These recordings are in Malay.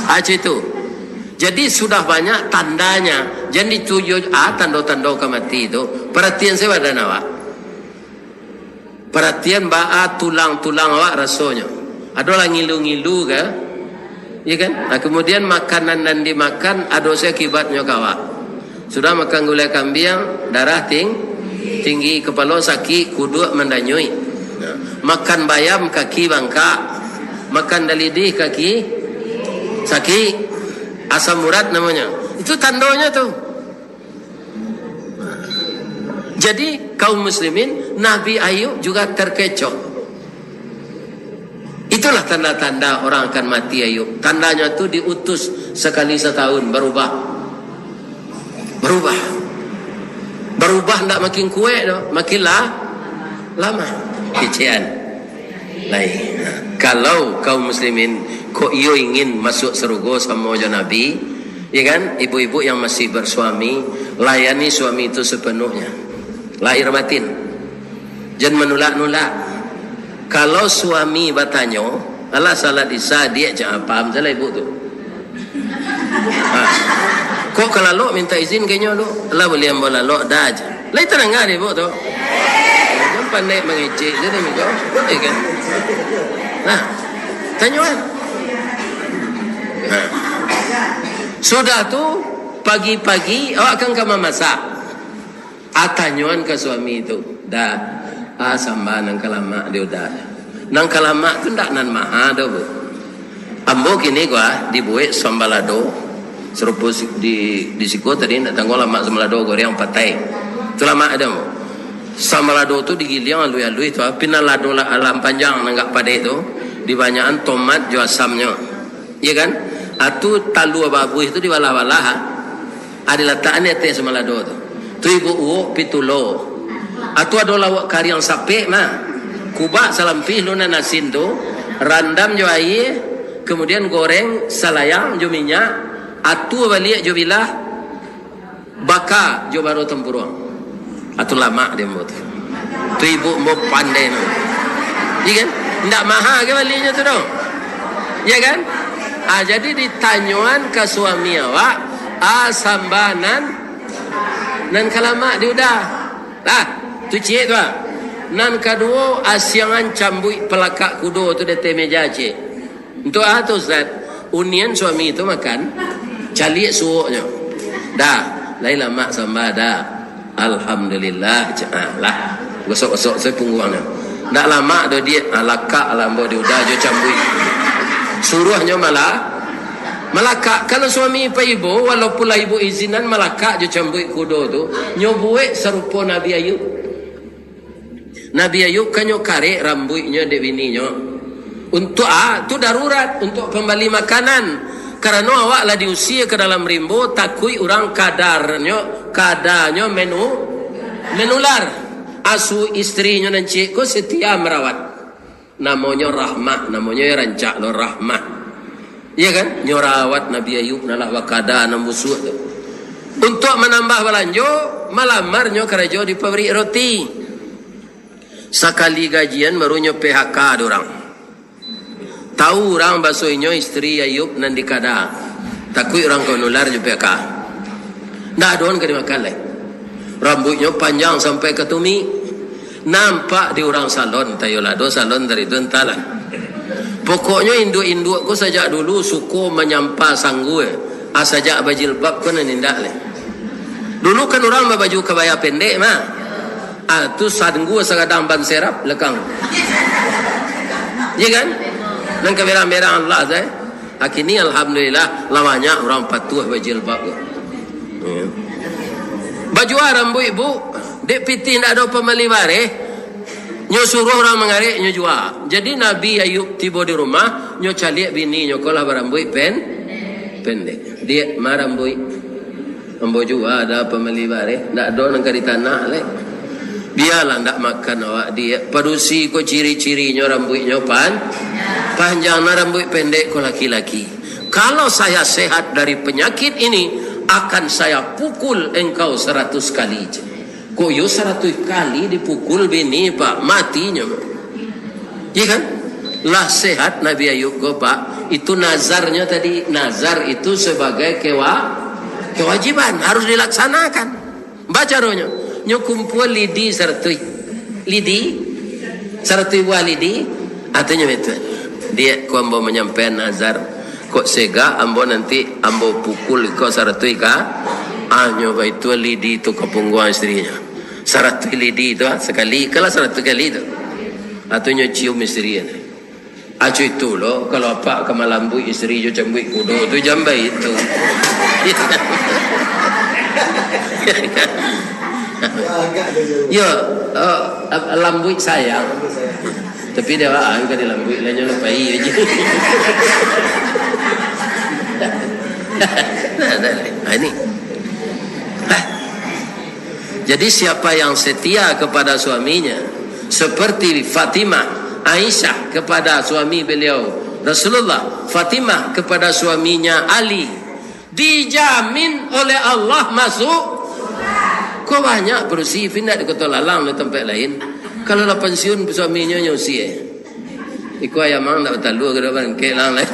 Aja itu. Jadi sudah banyak tandanya. Jadi tujuh tanda-tanda kemati itu. Perhatian saya pada awak. Perhatian tulang-tulang awak rasanya. Ada orang ngilu-ngilu ke? Ya kan? Nah, kemudian makanan yang dimakan ada akibatnya kawak. Sudah makan gulai kambing, darah tinggi, kepala sakit, kudu mendanyui. Nah, makan bayam kaki bangkak, makan dalidi kaki sakit, asam urat namanya. Itu tandanya tuh. Jadi kaum muslimin, Nabi Ayub juga terkecoh. Itulah tanda-tanda orang akan mati Ayub. Tandanya tuh diutus sekali setahun berubah. Berubah tidak makin kuat, makin lama. Kecian. Lain. Kalau kaum muslimin kok iyo ingin masuk surga sama Nabi, ya kan? Ibu-ibu yang masih bersuami, layani suami itu sepenuhnya. Lahir batin. Jangan menolak-nolak. Kalau suami bertanya, Allah salat isya, dia jangan paham salah ibu tu. Kok kalau lo minta izin kayaknya lo, Allah boleh ambil lo dah aja. Lain tenang ada ibu tu. Jangan pandai mengecek je demi kau, ya kan? Nah, tanya kan? Nah. Sudah tu pagi-pagi awak akan kamar masak. Tanyaan ke suami itu, dah. Sambal nang kalama dia udah. Nang kalama tu ndak nan maha dah bu. Ambo kini gua dibuat sambalado. Serupa di siko tadi nak tanggung lama sambalado goreng patai. Tu lama ada mo. Sambalado tu digiliang alui-alui tu. Pinalado alam panjang nanggak padai tu. Di banyakan tomat jo asamnya. Iya kan? Atu talu babu itu di walah-walah. Ada letaknya teh sambalado tu. Tu ibu uo pitulo. Atau ada lawak kari yang sapek mah kubak salampih luna nasin tu randam jo air kemudian goreng salayang jo minyak atu balik jo bilah baka jo baru tempurung atu lama dia buat tu ibu mau pandai no. Iya kan ndak mahal ke baliknya tu dong ya kan jadi ditanyuan ke suami awak sambanan nan kalama dia udah tu cik tu nan kedua asiangan cambui pelakak kudo tu di meja cik untuk tu Ustaz unian suami itu makan calik suuknya dah lain lama sambal dah alhamdulillah lah gosok-gosok saya pungguangnya tak lama dia lakak lambo dia udah je cambui suruhnya malah malakak. Kalau suami pa ibu walaupun lah ibu izinan malakak je cambui kudo tu nyobuek serupa Nabi Ayub. Nabi Ayub kan nyokare rambutnya de bininya untuk tu darurat untuk pembali makanan karena awak lah diusia ke dalam rimbo takui orang kadarnya menular asu istrinya dan cikgu setia merawat namanya rahmah namanya rancak lo rahmah iya kan nyorawat Nabi Ayub nalah wakada nambusuk tu untuk menambah belanjo malamarnya kerja di pabrik roti sekali gajian barunya PHK dorang tahu orang basuhnya istri Ayub nan dikada takut orang konular je PHK ndak doan ke dimakan leh rambutnya panjang sampai ke tumi nampak di orang salon tayolado salon dari itu entahlah pokoknya induk-induk ku sejak dulu suku menyampa sanggu sejak bajilbab ku nan indak leh dulu kan orang baju kebaya pendek mah tu sanggu segadang ban serap lekang ya kan dan kemerah-merah Allah saya akhirnya alhamdulillah lamanya orang patuh bajilbab baju rambut ibu dek piti ndak ada pembeli bareh nyo suruh orang mengarik nyo jual jadi Nabi Ayub tiba di rumah nyo caliak bini nyo kolah berambut pendek dia marambut ambo jual ada pembeli bareh ndak ada nang kari tanah leh biarlah ndak makan awak dia padusi ko ciri-cirinya rambutnya panjang rambut pendek ko laki-laki kalau saya sehat dari penyakit ini akan saya pukul engkau 100 kali kok yo 100 kali dipukul bini pak matinya iya kan lah sehat Nabi Ayub go Pak. Itu nazarnya tadi. Nazar itu sebagai kewajiban, harus dilaksanakan. Baca rohnya. Nyo kumpul lidi sartui. Lidi sartui walidi artinya itu. Dia ko ambo menyampaikan nazar. Kok sega ambo nanti ambo pukul ko sartui ka. Anyo ba itu lidi itu kepungguan istrinya. Sartui lidi itu sekali kalau sartui kali itu. Atau nyo cium istrinya. Acu itu loh, kalau apa kemalambu istri jo cambui kudo tu jambai itu. Yo, lambui sayang. Tapi dia kan dilambui lainnya lupai aja. Ini. Jadi siapa yang setia kepada suaminya seperti Fatimah Aisyah kepada suami beliau Rasulullah, Fatimah kepada suaminya Ali, dijamin oleh Allah masuk. Kau banyak berusia pindah di kota lalang di tempat lain. Kalau lah pensiun suaminya nyusi iku ayamang tak talu ke depan ke lang lain.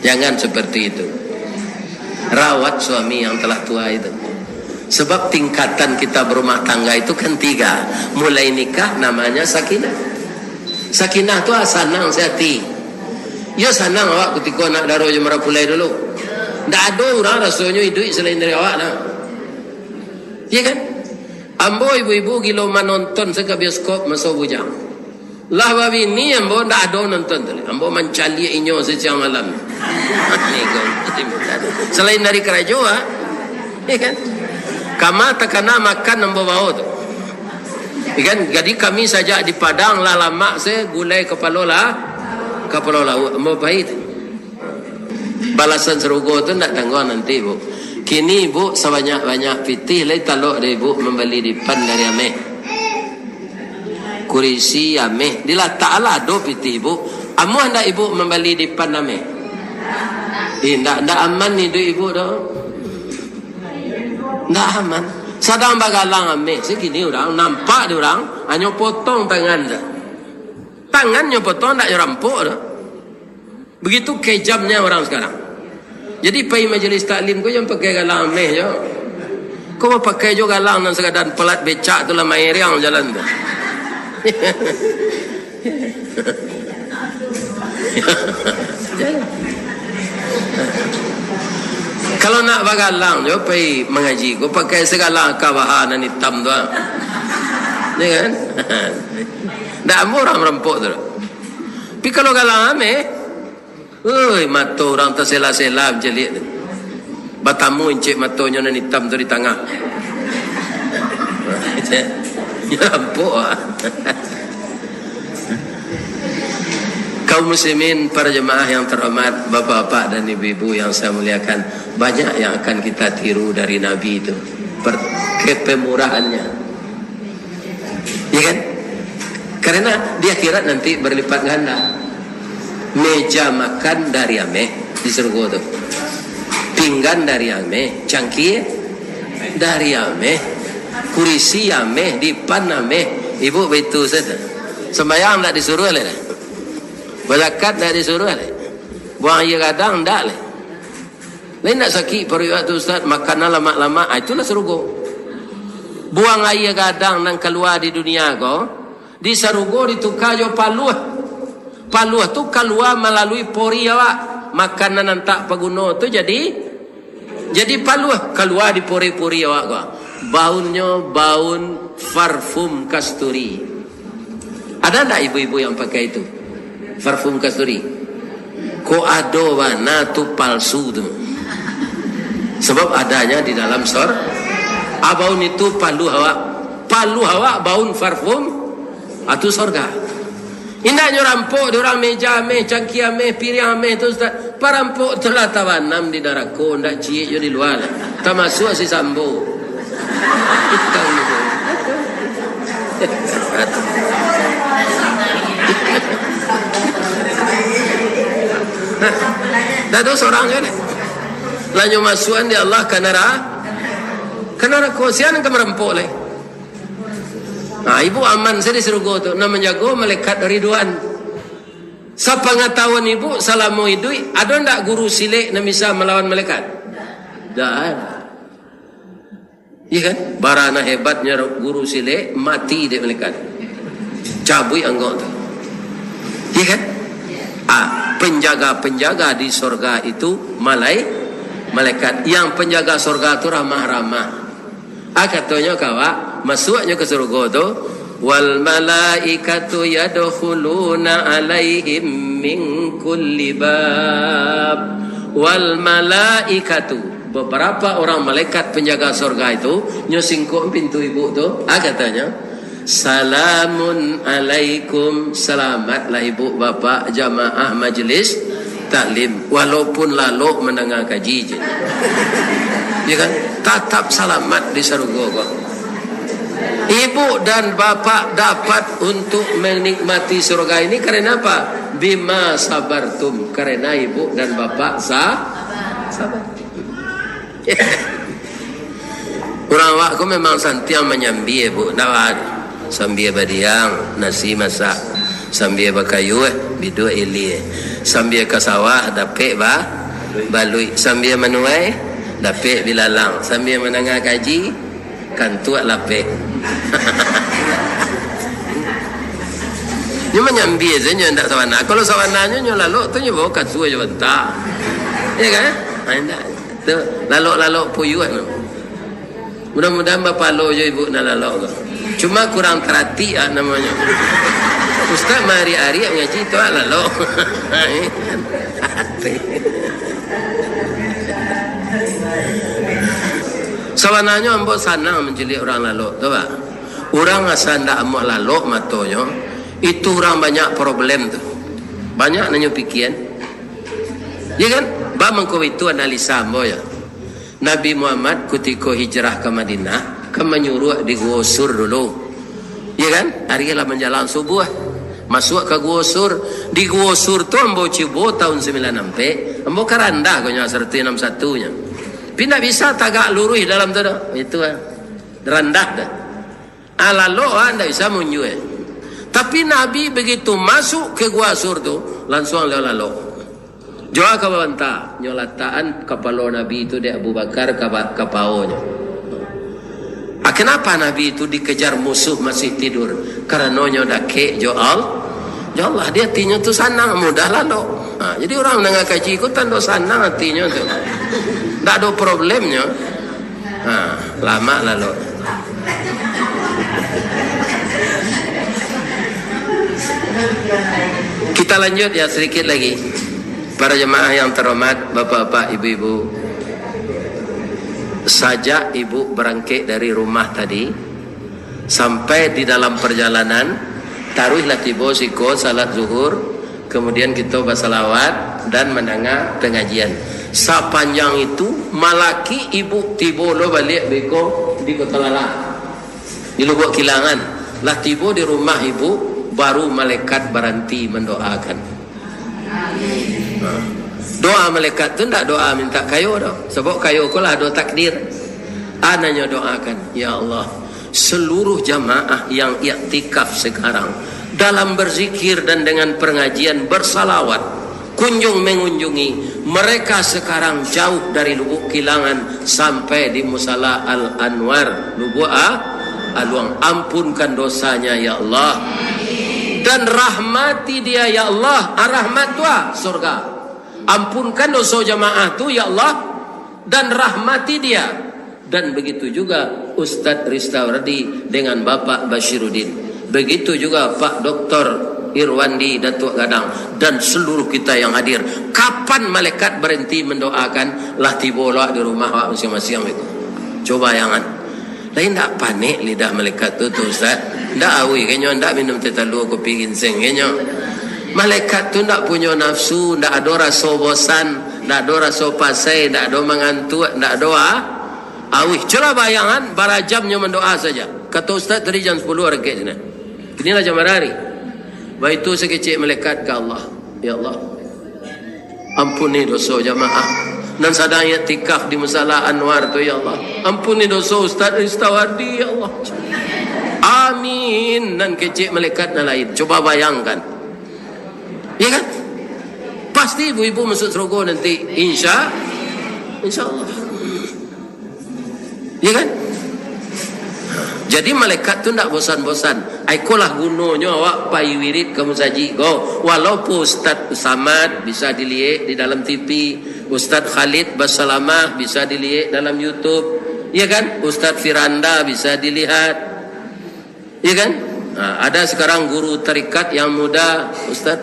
Jangan seperti itu. Rawat suami yang telah tua itu. Sebab tingkatan kita berumah tangga itu kan 3. Mulai nikah namanya sakinah. Sakinah tu senang sehati. Ya senang awak ketika nak daro je merapulai dulu. Tak ada orang rasanya hidup selain dari awak lah. Ya kan? Ambo ibu-ibu gila menonton seka bioskop masa bujang. Lah babi ni ambo tak ada nonton tu. Ambo mencari inyo sejam malam. Selain dari kerajaan, ya kan? Kama takana makan nombor bau tu. Ikan jadi kami saja di Padang lah lama saya gulai kepala lauk mau baik. Balasan serugo tu nak tangguh nanti bu. Kini bu sebanyak-banyak pitih lagi talok dari bu membeli di pan dari ame. Kurisi ame diletak lah do pitih bu. Amu hendak ibu membeli di pan ame. Ndak aman ni do ibu do. Ndak aman. Sadang bagalang ame. Segini orang nampak dia orang hanya potong tangan dah. Tangannya potong tak rampok dah. Begitu kejamnya orang sekarang. Jadi pergi majlis taklim kau jangan pakai galang ame je. Kau mau pakai juga galang dan sekadar pelat becak tu lah main riang jalan tu. Kalau nak bagalang jo pergi mengaji kau pakai segala kawahan dan hitam tu. Ya kan? Dak orang merampok tu. Tapi kalau galang ame, oi mata orang tersela-sela jelik tu. Batamu encik matonya nan hitam tu di tengah. Merampok. Kaum muslimin, para jemaah yang terhormat, bapak-bapak dan ibu-ibu yang saya muliakan, banyak yang akan kita tiru dari Nabi itu, kepemurahannya, ya kan? Karena di akhirat nanti berlipat ganda. Meja makan dari ame di surga tu, pinggan dari ame, cangkir dari ame, kurisi ame, dipan ame. Ibu betul saja. Sembahyang tak disuruh leh. Berzakat dah disuruh leh. Buang air kadang tak leh. Lain nak sakit perut tu ustaz, makan lama-lama, itulah surga. Buang air kadang nang keluar di dunia ko, di surga ditukar jo paluh. Paluh tu keluar melalui pori awak. Makanan yang tak paguna tu jadi paluh keluar di pori-pori awak ko. Baunnya baun parfum kasturi. Ada tak ibu-ibu yang pakai itu? Parfum kasturi. Ko ado warna tu palsu tu. Sebab adanya di dalam baun itu palu awak baun parfum atau surga. Indahnya rampok orang meja ame, cangkir ame, piring ame tu ustaz. Parampok telah tawanam di darako ndak cie yo di luar. Termasuk si Sambo. Dah ada seorang kan? Lanyo masukan di Allah kanara kosian ke merampok leh. Ibu aman saya di surga tu. Nak menjaga malaikat Ridwan. Sa pengetahuan ibu salamu idui, ada ndak guru silik yang bisa melawan malaikat? Tak ada. Iya kan? Barana hebatnya guru silik, mati dia malaikat. Cabui anggota tu. Iya kan? Penjaga-penjaga di surga itu malaikat. Yang penjaga surga itu ramah-ramah. Katanya kawa, masuknya ke surga tu, wal malaikatu yadkhuluna alaihim min kulli bab. Wal malaikatu, beberapa orang malaikat penjaga surga itu nyusingkuk pintu ibu tu. Katanya, salamun alaikum, selamatlah ibu bapak jamaah majlis taklim, walaupun lalu mendengar kaji je. Ya kan? Tetap selamat di surga kok. Ibu dan bapak dapat untuk menikmati surga ini karena apa? Bima sabartum, karena ibu dan bapak sabar. Orang awak aku memang santiang menyambi ibu. Nawad sambil badiang nasi masak, sambil bakayu bidu ili, sambil ke sawah dapek balui, sambil menuai dapek bilalang, sambil menengah kaji kantuak lapek. Nyo menyambi aja nyo ndak sawana. Kalau sawananya nyo lalu tu nyo bawa kasua je bentak. Ya kan? Ndak. Tu lalu puyuan. Mudah-mudahan bapak lo je ibu nak lalu. Cuma kurang terhati namanya. Ustaz hari-hari ngaji tu lalu. Sawananya ambok sanang menjelik orang lalu, tahu tak? Orang asal ndak amok lalu matonyo, itu orang banyak problem tu. Banyak nanya pikiran. Ya kan? Ba mengko itu analisa ambo ya. Nabi Muhammad ketika hijrah ke Madinah, ke menyuruh di Gua Sur dulu. Ya kan? Hari lah menjalan subuh. Masuk ke Gua Sur. Di Gua Sur tu ambo cibo tahun 96. Ambo karandah konya serti 61-nya. Pindah bisa tagak lurus dalam tu dah. Itu rendah dah. Lalu anda bisa munjue. Tapi Nabi begitu masuk ke Gua Sur tu langsung lalu. Jauh ke bawah nyolataan kepala Nabi itu dia Abu Bakar kapaunya. Kenapa Nabi itu dikejar musuh masih tidur? Karena nyonya dake Allah dia hatinya tu sanang mudah lalu. Jadi orang nengah kaji ikutan do sanang hatinya tu. Tak ada problemnya. Lama lalu. Kita lanjut ya sedikit lagi. Para jemaah yang terhormat, bapak-bapak, ibu-ibu. Sajak ibu berangkat dari rumah tadi sampai di dalam perjalanan, taruhlah tiba siko salat zuhur, kemudian kita bersalawat dan mendengar pengajian. Sepanjang itu malaki ibu tiba lo balik beko di Kota Lala di Lubuk Kilangan lah tiba di rumah ibu baru malaikat berhenti mendoakan. Doa malaikat tu tak doa minta kayu dah, sebab kayu ko lah doa takdir. Ananya doakan, ya Allah, seluruh jamaah yang iktikaf sekarang dalam berzikir dan dengan pengajian bersalawat kunjung mengunjungi mereka sekarang jauh dari Lubuk Kilangan sampai di Musala Al-Anwar Lubuk Aluang. Ampunkan dosanya ya Allah dan rahmati dia ya Allah. Rahmat tu surga. Ampunkan dosa jamaah tu ya Allah dan rahmati dia. Dan begitu juga Ustadz Ristawardi dengan Bapak Bashiruddin, begitu juga Pak Dr. Irwandi Datuk Gadang dan seluruh kita yang hadir. Kapan malaikat berhenti mendoakan lah tiba di rumah masing-masing itu. Coba jangan. Lain tak panik lidah malaikat tu Ustaz. Tak awi kayaknya tak minum teh talu kopi ginseng kayaknya. Malaikat tu tak punya nafsu, tak ada rasa bosan, tak ada rasa pasai, tak ada mengantuk, tak doa. Awih, coba bayangan bara jamnya mendoa saja. Kata Ustaz dari jam 10 rakyat sini. Inilah jam hari. Baik itu sekecil malaikat ke Allah. Ya Allah, ampuni dosa jamaah. Dan sadang iktikaf di Musala Anwar tu ya Allah. Ampuni dosa Ustaz Ristawardi ya Allah. amin, dan kecik malaikat na lain. Coba bayangkan. Ya kan? Pasti ibu-ibu masuk surga nanti, insya Allah. Ya kan? Jadi malaikat tu tak bosan-bosan. Aikolah gunanya awak pai wirid kamu saji go. Walaupun Ustaz Samad bisa dilihat di dalam TV, Ustaz Khalid Basalamah bisa dilihat dalam YouTube, ya kan? Ustaz Firanda bisa dilihat, ya kan? Nah, ada sekarang guru tarikat yang muda, Ustaz.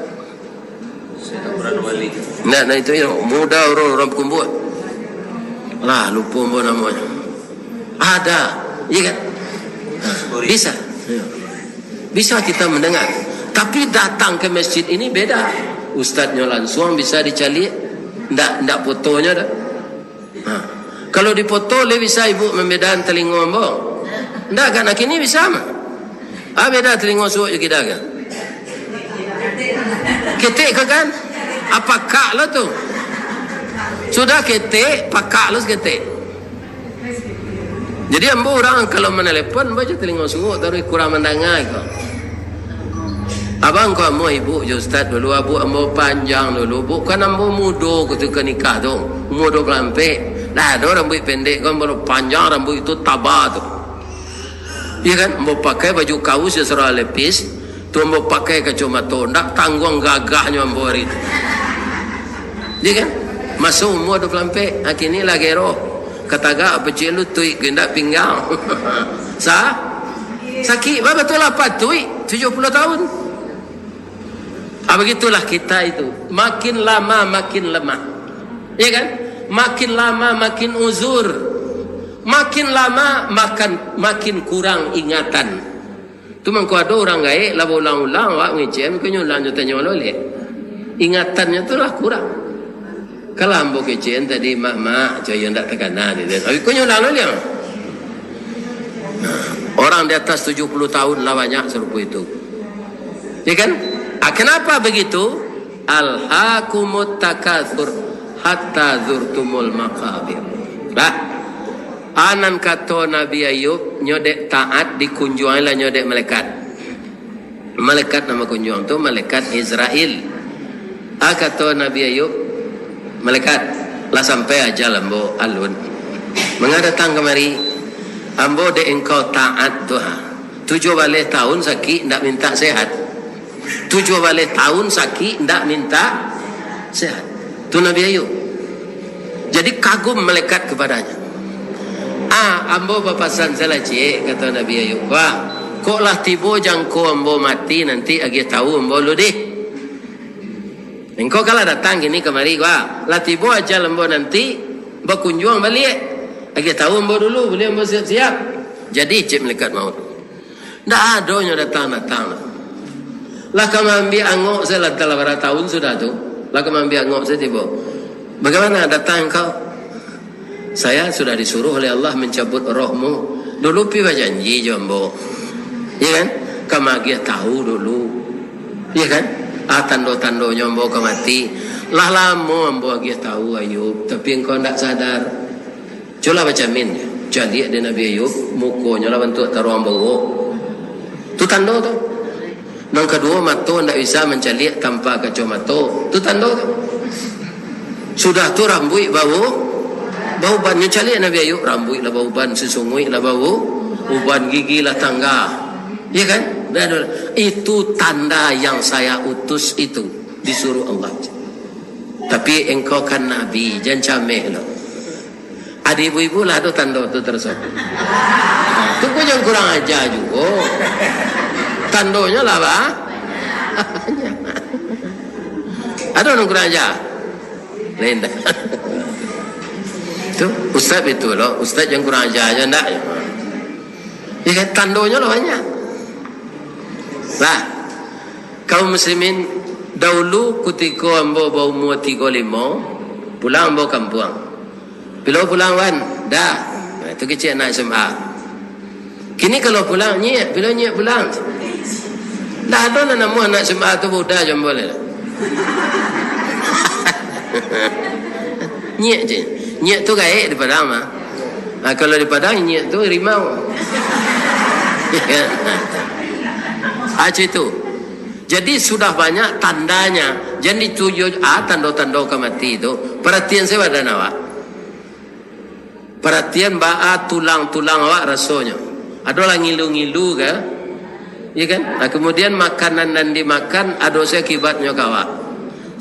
Nah itu ya muda orang kumpul. Lah lupa apa namanya. Ada, ya kan? Bisa kita mendengar, tapi datang ke masjid ini beda. Ustadznya langsung bisa dicari, ndak fotonya dah. Kalau dipoto le bisa ibu membedakan telinga ambo, ndak kan nak ini bisa mah. Beda telinga suuk kita kan. Ketik kan? Apa kak lo tu? Sudah ketik, pakak lo ketik. Jadi ambo orang kalau menelepon baca telinga suuk terus kurang mendengar kau. Abang kau ambo ibu je Ustaz dulu abu ambo panjang dulu bukan ambo muda ketika nikah tu umur 20 lampek. Dah ada rambut pendek kau ambo panjang rambut itu tabah tu. Iya kan ambo pakai baju kaus serah lepis tu ambo pakai kacamata ndak tanggung gagahnya ambo hari itu. Iya kan masuk umur 20 lampek akhirnya lagi roh. Kataga pecil lu tui gendak pinggang. Sakit apa betul apa tui 70 tahun. Begitulah kita itu. Makin lama makin lemah. Ya kan? Makin lama makin uzur. Makin lama makin kurang ingatan. Tu mangko ada orang gaek la ulang-ulang wak ngecem ke nyulang tanya loleh. Ingatannya tu lah kurang. Kalau ambo kecil tadi mak jaya ndak tekanan dia. Tapi kau nyulang dia. Orang di atas 70 tahun lah banyak serupa itu. Ya kan? Kenapa begitu? Alhaakumut takatsur hatta zurtumul maqabir. Lah. Anan kata Nabi Ayub nyodek taat dikunjungi lah nyodek malaikat. Malaikat nama kunjung tu malaikat Israel. Kata Nabi Ayub malaikat lah sampai aja lambo alun mengadatang kemari ambo de engkau taat Tuhan 7 balik tahun sakit ndak minta sehat 7 balik tahun sakit ndak minta sehat tu Nabi Ayub jadi kagum malaikat kepadanya ambo papasan salah cik kata Nabi Ayub wah kok lah tiba jangko ambo mati nanti agi tahu ambo lu deh. Engkau kalau datang gini kemari gua, latibo aja lembo nanti berkunjung balik. Lagi tahu lembo dulu, boleh lembo siap-siap. Jadi cik malaikat maut. Ndak adanya datang. Lah kami ambil angok saya telah berapa tahun sudah tu. Lah kami ambil angok saya tiba. Bagaimana datang engkau? Saya sudah disuruh oleh Allah mencabut rohmu. Dulu pi janji jombo. Ya kan? Kami tahu dulu. Ya kan? Tando-tando nyombo ke mati lah lama ambo agi tahu Ayub tapi engkau tak sadar coba baca min jadi ada Nabi Ayub mukonya lah bentuk taruh ambo tu tando tu yang kedua mata tak bisa mencalik tanpa kacamata tu tando tu sudah tu rambut bau ban mencalik Nabi Ayub rambut lah bau ban sesungguh lah bau uban gigi lah tangga. Ya kan? Itu tanda yang saya utus itu disuruh Allah. Tapi engkau kan Nabi, jangan cameh loh. Ada ibu-ibu lah tu tanda tu tersebut. Tu kau jangan kurang ajar juga. Tandonya lah bah. Ada orang kurang ajar. Lain dah. Tu Ustaz itu loh. Ustaz jangan kurang ajar aja ndak. Ya kan tandonya lah banyak. Lah, kaum muslimin dahulu ketika ambo berumur 35 pulang ambo kampung. Bila pulang wan, dah. Itu kecil nak SMA. Kini kalau pulang nyek, bila nyek pulang. Dah ada nama anak SMA tu budak je boleh. Nyek je. Nyek tu gaek di Padang mah. Kalau di Padang nyek tu rimau. Aja itu. Jadi sudah banyak tandanya. Jadi tujuh tanda-tanda kemati itu. Perhatian saya pada awak. Perhatian tulang-tulang awak rasanya. Ada orang ngilu-ngilu ke? Ya kan? Nah, kemudian makanan yang dimakan ada akibatnya kawak.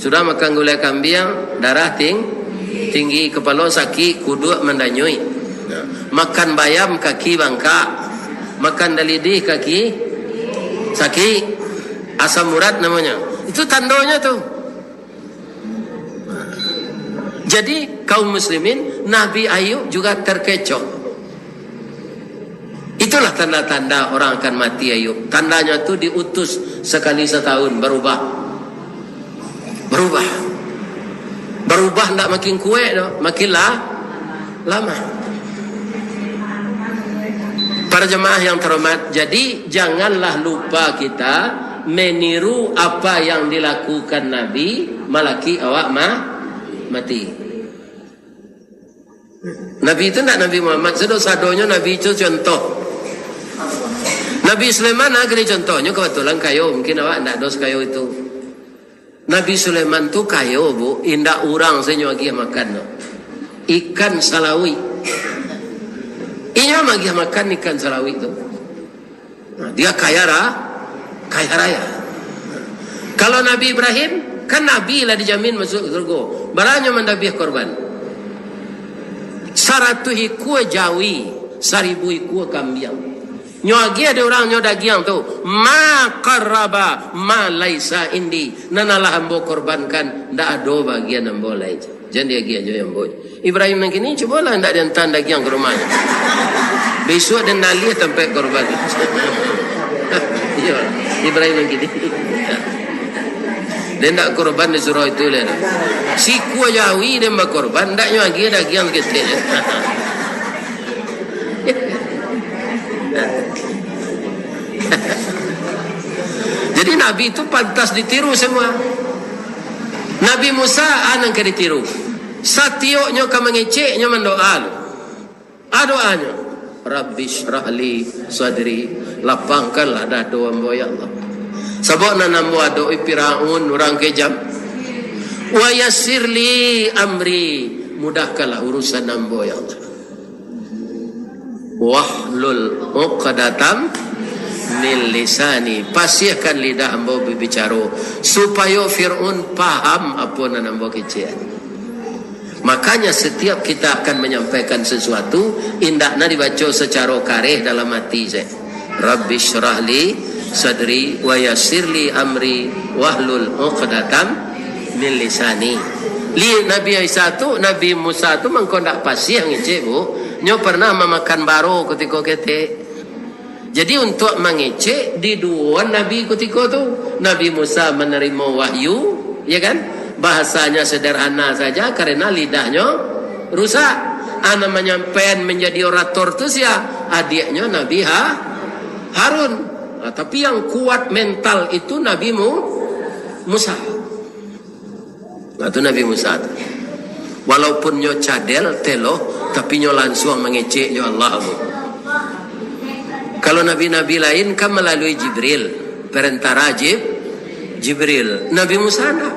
Sudah makan gulai kambing, darah tinggi, kepala sakit, kuduk mendanyui. Makan bayam kaki bangkak, makan dalidih kaki sakit, asam urat namanya. Itu tandanya tuh. Jadi kaum muslimin, Nabi Ayub juga terkecoh. Itulah tanda-tanda orang akan mati Ayub. Tandanya tuh diutus sekali setahun berubah. Berubah tidak makin kuat, makin lama. Para jemaah yang terhormat, jadi janganlah lupa kita meniru apa yang dilakukan Nabi, malaki awak mati. Nabi itu tidak Nabi Muhammad, sadonya Nabi itu contoh. Nabi Sulaiman negeri contohnya kebetulan kayo, mungkin awak tidak dos kayo itu. Nabi Sulaiman tu kayo bu, indah orang saya lagi makan no. Ikan salawi. Iya lagi makan ikan salawi itu. Nah, dia kaya raya. Kalau Nabi Ibrahim kan Nabi lah dijamin masuk surga. Barangnya mendabiah korban. 100 ikut jawi, 1000 ikut kambing. Nyoagi ada orang nyo daging tu, ma qarraba ma laisa indi. Nanalah ambo korbankan, ndak ada bagian ambo lain. Jangan dia gi aja ambo. Ibrahim nang kini cubalah ndak dia hantar daging ke rumahnya. Besok dan nali tempat korban. Iya, Ibrahim nang kini. Dia ndak korban di surau itu lah. Si kuah jawi dia mbak korban, ndak nyoagi daging kecil. Jadi Nabi itu pantas ditiru semua. Nabi Musa anang ke ditiru. Satioknya ke mengeceknya mendoa. Doanya, Rabbi syrahli sadri, lapangkanlah dada hamba ya Allah. Sebab nanam doa Firaun orang kejam. Wa yassirli amri, mudahkanlah urusan hamba ya Allah. Wahlul uqdatam min lisani, pasihkan lidah hamba berbicara supaya Fir'aun paham apa yang hamba kecil. Makanya setiap kita akan menyampaikan sesuatu, indahnya dibaca secara kareh dalam hati saya. Rabbi syrahli sadri wa yassirli amri wahlul uqdatam min lisani. Nabi Isa tu, Nabi Musa tu mengkondak pasih ngecek bu. Nyo pernah memakan baro ketika ketik. Jadi untuk mengecek di dua Nabi ketika tu, Nabi Musa menerima wahyu, ya kan? Bahasanya sederhana saja karena lidahnya rusak. Ana menyampaikan menjadi orator tu sia adiknya Nabi Harun. Nah, tapi yang kuat mental itu Nabi Musa. Nah, itu Nabi Musa. Walaupun nyo cadel telo, tapi nyo langsung mengecek nyo Allah. Kalau nabi-nabi lain kan melalui Jibril, perantara Jibril. Nabi Musa enggak.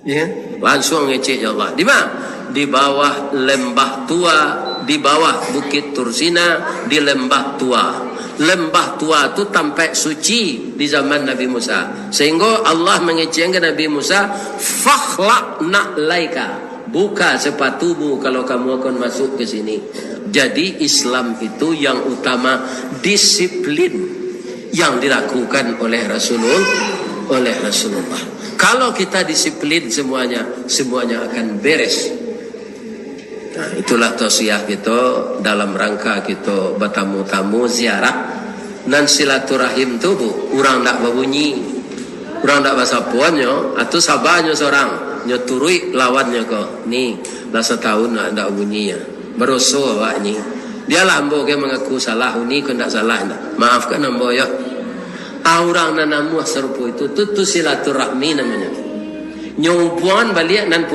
Ya, langsung mengecek nyo Allah. Di mana? Di bawah lembah tua, di bawah bukit Tursina, di lembah tua. Lembah tua itu tampak suci di zaman Nabi Musa. Sehingga Allah mengecengkan Nabi Musa, fakhlaq na'laika, buka sepatumu kalau kamu akan masuk ke sini. Jadi Islam itu yang utama disiplin yang dilakukan oleh Rasulullah. Kalau kita disiplin semuanya akan beres. Nah, itulah tausiah kita dalam rangka kita bertamu-tamu ziarah dan silaturahim tu bu, orang tak berbunyi, orang tak bahasa puannya, atau sabarnya seorang nyeturui lawannya kok, ni dah setahun tak bunyi ya, berusaha awak ni, dia lah ambo ke mengaku salah, ni kau tak salah, maafkan ambo ya, orang nanamu serupa itu, tu silaturahmi namanya, nyubuan balik nan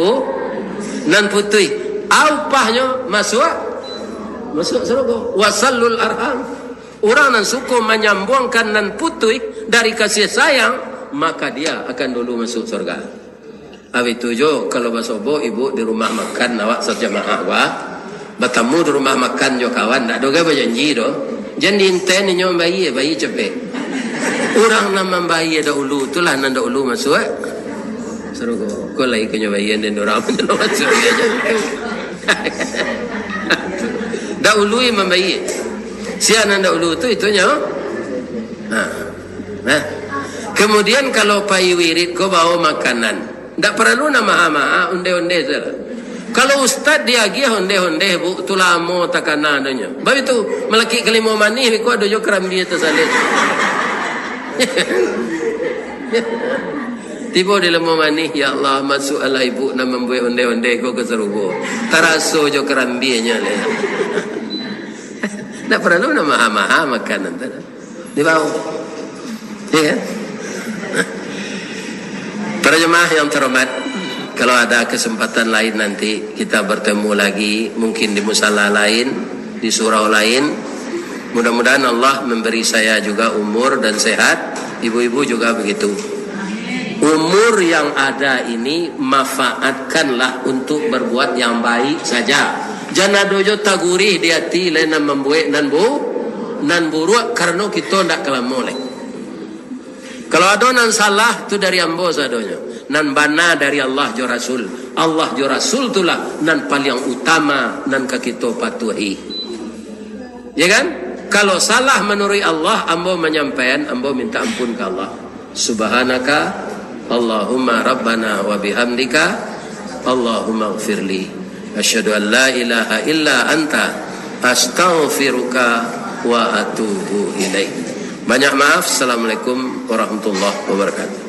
putui. Aupahnya masuk masuk surga. Wasallul arham, orang yang suka menyambungkan dan putus dari kasih sayang, maka dia akan dulu masuk surga. Abi tujuh kalau basobo ibu di rumah makan awak sejamaah wah bertemu di rumah makan jo kawan tak doga berjanji do janji inten nyo bayi cepet orang nama bayi dahulu itulah nanda dahulu masuk surga kau lagi kenyo bayi dan orang masuk dahulu imam bayi siapa nanda dahulu tu itunya kemudian kalau payi wirid kau bawa makanan tak perlu nama ama onde-onde saja. Kalau ustaz dia gih onde-onde bu tu lamo takana adanya. Baik itu melaki kelima manih ko ada jo kerambi itu salit. Tiba di lemo manih ya Allah masuk ala ibu nama membuat onde-onde ko ke serugo. Taraso jo kerambinya le. Tak perlu nama ama makanan tu. Di bawah. Ya. Para jemaah yang terhormat, kalau ada kesempatan lain nanti kita bertemu lagi, mungkin di musala lain, di surau lain. Mudah-mudahan Allah memberi saya juga umur dan sehat, ibu-ibu juga begitu. Umur yang ada ini manfaatkanlah untuk berbuat yang baik saja. Jangan dojo taguri di hati lain membuat nan buruk karena kita tidak kelamoleh. Kalau ada nan salah tu dari ambo sadonya, nan bana dari Allah jo Rasul. Allah jo Rasul itulah nan paling utama nan ka kita patuhi. Ya kan? Kalau salah menurut Allah, ambo menyampaikan, ambo minta ampun ke Allah. Subhanaka Allahumma rabbana wa bihamdika Allahumma ighfirli. Asyhadu an la ilaha illa anta astaghfiruka wa atubu ilaik. Banyak maaf. Assalamualaikum warahmatullahi wabarakatuh.